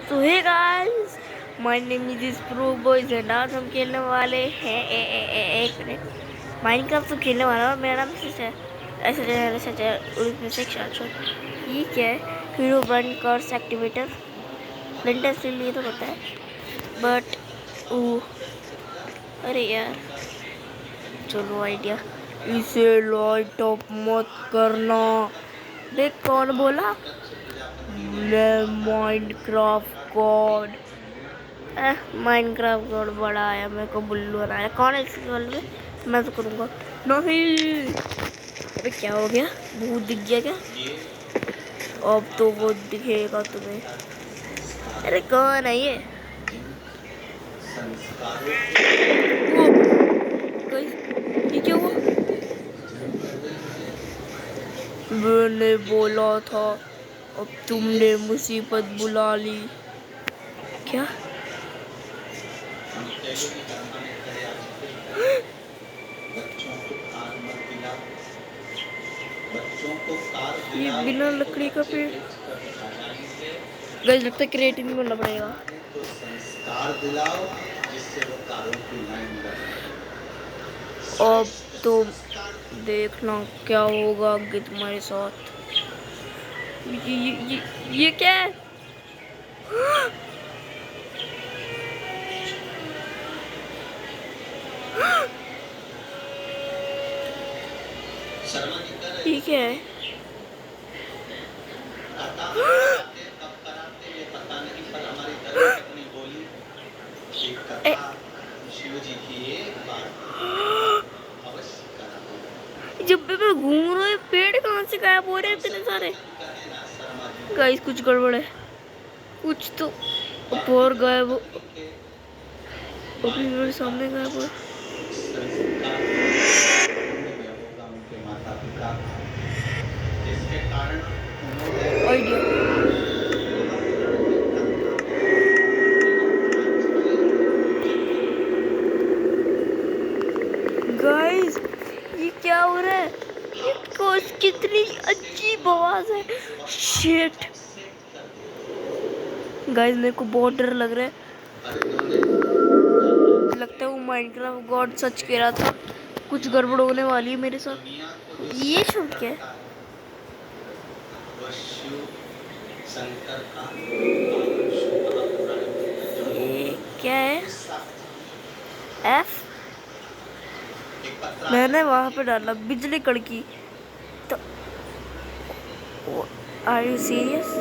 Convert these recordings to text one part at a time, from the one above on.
तो hey guys, my name is Pro Boys and आज हम खेलने वाले हैं एक मिनट माइनक्राफ्ट। तो खेलने वाला हूँ। मेरा नाम सच है, ऐसा है उसमें से एक शॉट। ये क्या है? हीरो ब्रांड कर्स एक्टिवेटर फ्लिंटर स्टील, ये तो पता है बट अरे यार चलो आइडिया। इसे लाइट ऑफ मत करना। देख कौन बोला? Minecraft God. माइनक्राफ्ट गॉड बड़ा आया, मेरे को बुल्लू बनाया। कौन है इस वर्ल्ड में? मैं तो करूँगा नहीं। अबे क्या हो गया? भूत दिख गया क्या? अब तो वो दिखेगा तुम्हें। अरे कौन है ये? वो ये क्या हुआ? मैंने बोला था, अब तुमने मुसीबत बुला ली। क्या? ये बिना लकड़ी का पेड़। गाइस लगता है क्रिएटिव नहीं बनना पड़ेगा। अब तो देखना क्या होगा आगे तुम्हारे साथ। ये क्या है? ये क्या है? जब भी मैं घूम रहा हूँ पेड़ कहाँ से गायब हो रहे हैं इतने सारे? गाइस कुछ गड़बड़ है, कुछ तो और गायब हो। अभी मेरे सामने गायब हो। आइडिया। गाइस ये क्या हो रहा है? ये कितनी अजीब आवाज है। शिट गाइस मेरे को बहुत डर लग रहा है। लगता है वो माइनक्राफ्ट गॉड सच कह रहा था, कुछ गड़बड़ होने वाली है मेरे साथ। ये शब्द क्या है? ये क्या है? एफ मैंने वहां पे डाला बिजली कड़की। तो are you serious?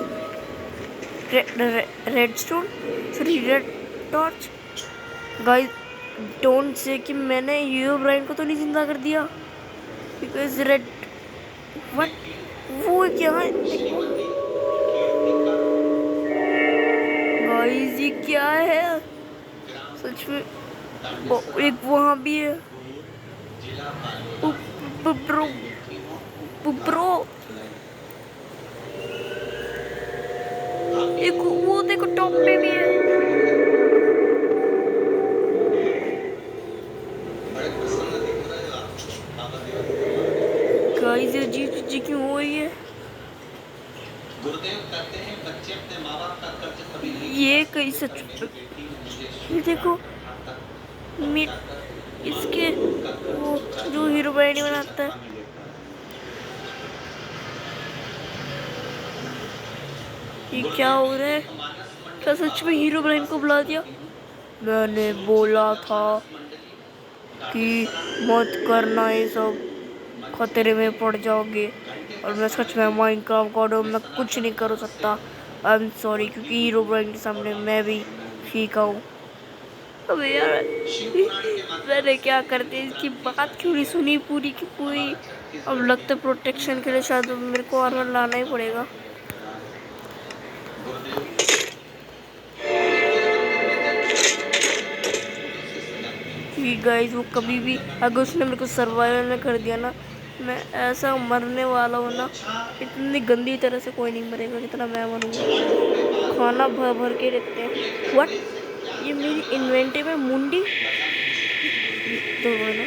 Redstone, sorry red torch. Guys don't say कि मैंने हीरो ब्राइन को तो नहीं जिंदा कर दिया, बिकॉज रेड व्हाट वो क्या है? गाइस ये क्या है? सच में एक वहां भी है। ब्रो ब्रो एक वो देखो टॉप पे भी है। गाइस ये अजीब चीजें क्यों हो रही है? ये कहीं सच ये देखो इसके वो जो हीरो ब्रांड बनाता है। ये क्या हो रहा है? क्या सच में हीरो ब्रांड को बुला दिया? मैंने बोला था कि मत करना, ये सब खतरे में पड़ जाओगे। और मैं सच में माइनक्राफ्ट गॉड हूँ, मैं कुछ नहीं कर सकता। आई एम सॉरी, क्योंकि हीरो ब्रांड के सामने मैं भी फीका हूँ। अब यार मैंने क्या करते, इसकी बात क्यों नहीं सुनी पूरी की पूरी। अब लगता है प्रोटेक्शन के लिए शायद मेरे को आर्मर लाना ही पड़ेगा। गाइस वो कभी भी अगर उसने मेरे को सर्वाइवल में कर दिया ना, मैं ऐसा मरने वाला हूँ ना, इतनी गंदी तरह से कोई नहीं मरेगा जितना मैं मरूंगा। खाना भर भर के रखते हैं। व्हाट? ये मेरी इन्वेंटरी में मुंडी तो ना,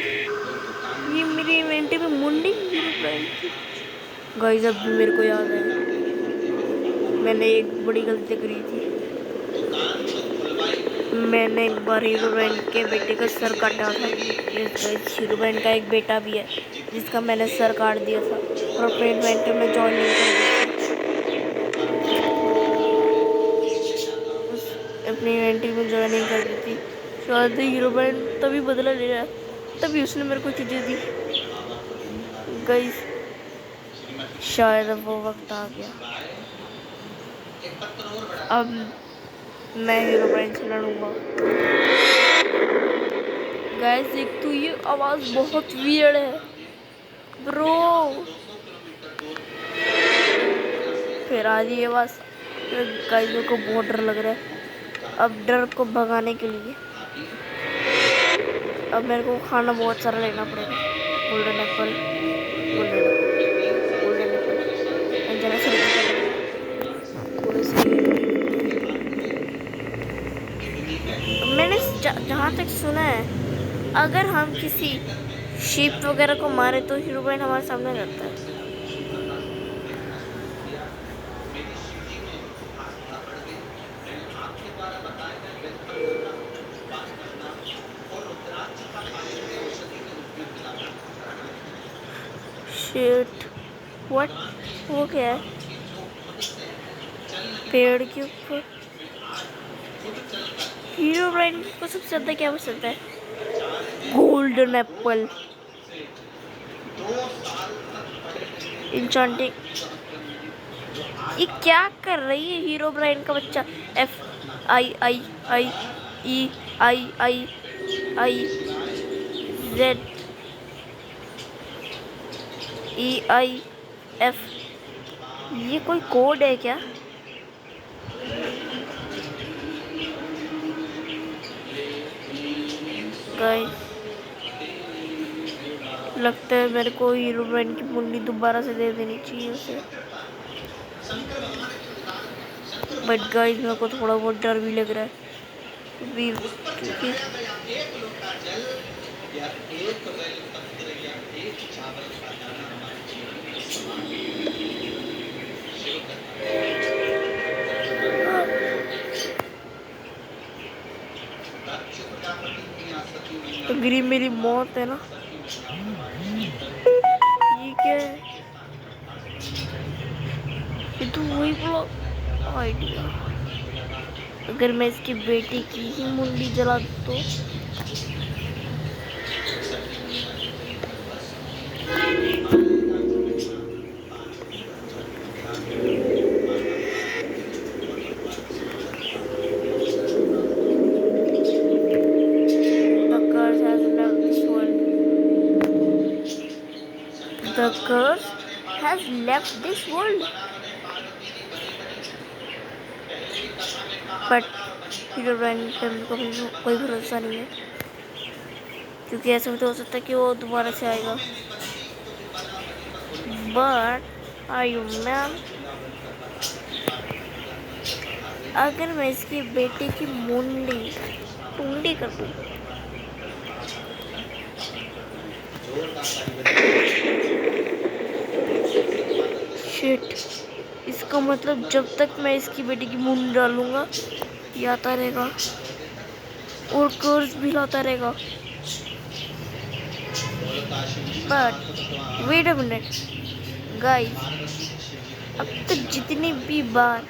ये मेरी इन्वेंटरी में मुंडी गाइस अब भी मेरे को याद है मैंने एक बड़ी गलती करी थी। मैंने एक बार हीरोइन के बेटे का सर काटा था। हीरोइन का एक बेटा भी है जिसका मैंने सर काट दिया था और अपने इन्वेंटर में ज्वाइन नहीं कर दिया। अपनी इन्वेंट्री में ज्वाइन नहीं कर दी थी। शायद हीरोइन तभी बदला ले रहा है, तभी उसने मेरे को चीज़ें दी। गाइस शायद अब वो वक्त आ गया, अब मैं हीरोइन से लड़ूंगा। गाइस एक तो ये आवाज़ बहुत वियर्ड है ब्रो। फिर आ रही आवाज़। गाइस मेरे को बहुत डर लग रहा है। अब डर को भगाने के लिए अब मेरे को खाना बहुत सारा लेना पड़ेगा। Golden Apple, golden Apple, golden Apple, Anjana से मैंने जहाँ तक सुना है अगर हम किसी शीप वगैरह को मारे तो हीरोइन हमारे सामने रहता है। शिट व्हाट, वो क्या है? पेड़ के ऊपर हीरोइन को सबसे ज़्यादा क्या पसंद है? Golden Apple, enchanting. ये क्या कर रही है हीरो ब्राइन का बच्चा? F I I I E I I I Z E I F, ये कोई कोड है क्या? गाइस लगता है मेरे को हीरो ब्राइन की मुंडी दोबारा से दे देनी चाहिए उसे। बट गाइस मेरे को थोड़ा बहुत डर भी लग रहा है क्योंकि अगर मेरी मौत है ना, ये क्या है? ये तो वही बोला आइडिया। अगर मैं इसकी बेटी की ही मुंडी जला दूं तो The curse has left this world. But heroine पे को कोई भरोसा नहीं है क्योंकि ऐसा भी तो हो सकता है कि वो दोबारा से आएगा। बट आर यू मैन, अगर मैं इसकी बेटी की मुंडी टूंडी कर दूँ शिट, इसका मतलब जब तक मैं इसकी बेटी की मुंडी डालूंगा ये आता रहेगा और कर्स भी लाता रहेगा। But wait a minute guys, अब तक जितनी भी बार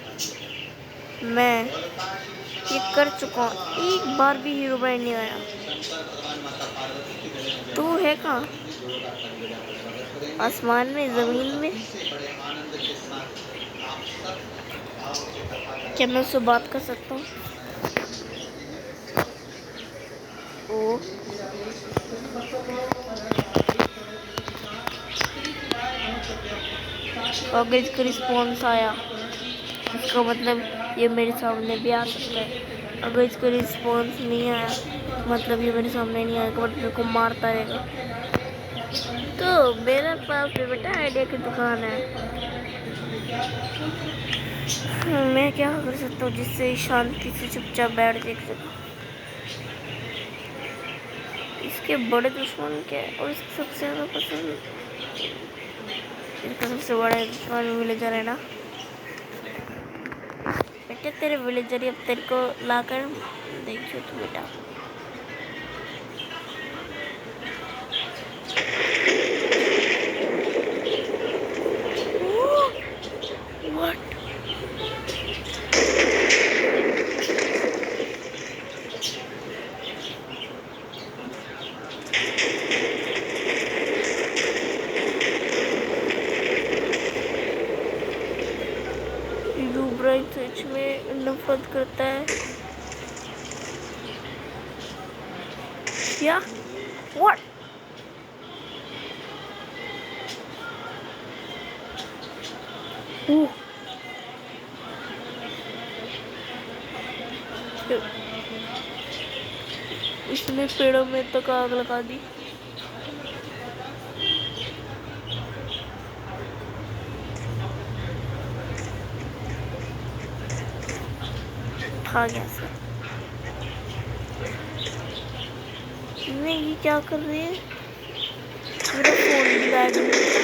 मैं ये कर चुका हूँ एक बार भी हीरो ब्राइन नहीं आया। तो है कहाँ? आसमान में, जमीन में? क्या मैं उससे बात कर सकता हूँ? ओ अगर इसका रिस्पॉन्स आया इसका मतलब ये मेरे सामने भी आ सकता है। अगर इसका रिस्पॉन्स नहीं आया मतलब ये मेरे सामने नहीं आएगा बट मेरे को मारता रहेगा। तो मेरे पास बेटा आइडिया की दुकान है। मैं क्या कर सकता हूँ जिससे शांति से चुपचाप बैठ देख सकूँ? इसके बड़े दुश्मन क्या है और इसके सबसे ज़्यादा पसंद इसका सबसे बड़ा दुश्मन विलेजर है ना। क्या तेरे विलेजर अब तेरे को लाकर देखियो तू बेटा। व्हाट? हीरोब्राइन सच में नफरत करता है क्या? व्हाट? इसने पेड़ों में तक आग लगा दी। भाग यहाँ से। नहीं, ये क्या कर रही है? मेरा फोन भी गायब नहीं है।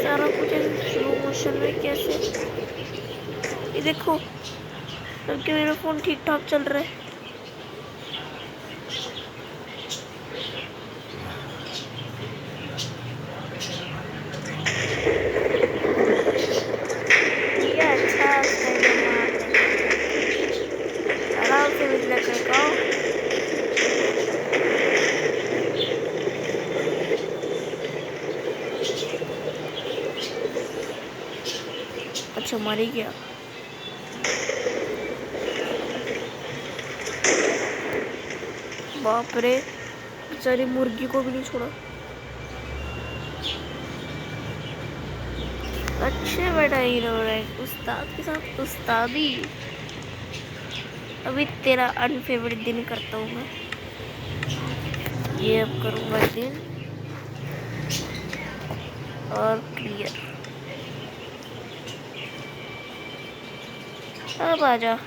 सारा कुछ स्लो मोशन में कैसे? ये देखो, बल्कि मेरा फोन ठीक ठाक चल रहा है। ये अच्छा आराम से बिजली कड़काओ। अच्छा, मर गया। बाप रे, बेचारी मुर्गी को भी नहीं छोड़ा। अच्छे बेटा हीरोब्राइन, उस्ताद के साथ उस्तादी। अभी तेरा अनफेवरेट दिन करता हूँ मैं। ये अब करूँगा दिन और क्लियर। अब आजा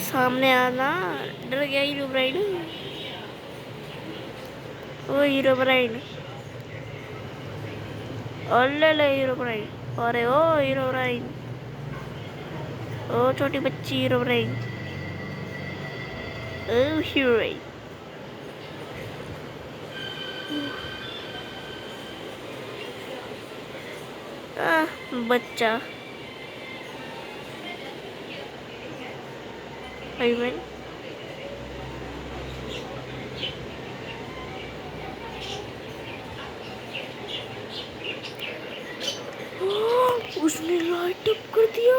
सामने आना। डर गया हीरोब्राइन? ओ हीरोब्राइन, ओले ले हीरोब्राइन। अरे ओ हीरोब्राइन, ओ छोटी बच्ची हीरोब्राइन, ओ हीरोइन। बच्चा भाई उसने लाइट अप कर दिया।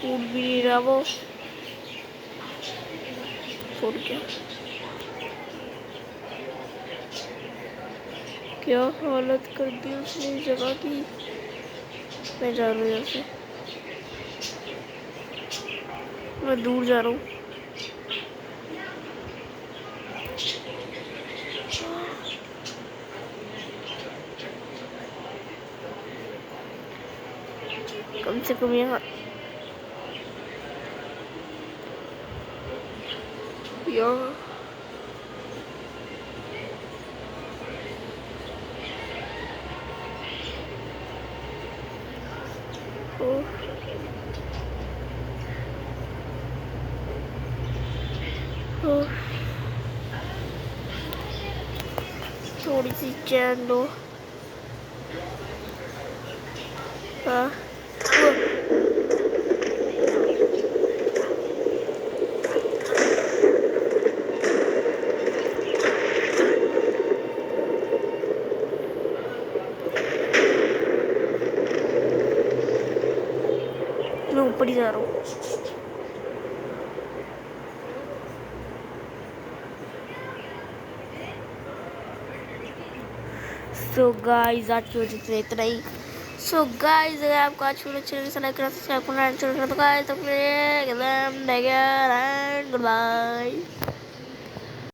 फूट भी नहीं रहा वो। फूट गया। क्या हालत कर दी उसने इस जगह की। मैं जा रहा हूँ यहाँ से, मैं दूर जा रहा हूँ। कम से कम यहाँ थोड़ी सी चैन दो। हाँ मैं ऊपर ही जा रहा हूँ। सो गाइस, आज की वजह से इतना ही। सो गाइस, अगर आपको आज वीडियो अच्छी लगी तो लाइक करना, सब्सक्राइब करना, तो गाइस तो फिर गुड बाय।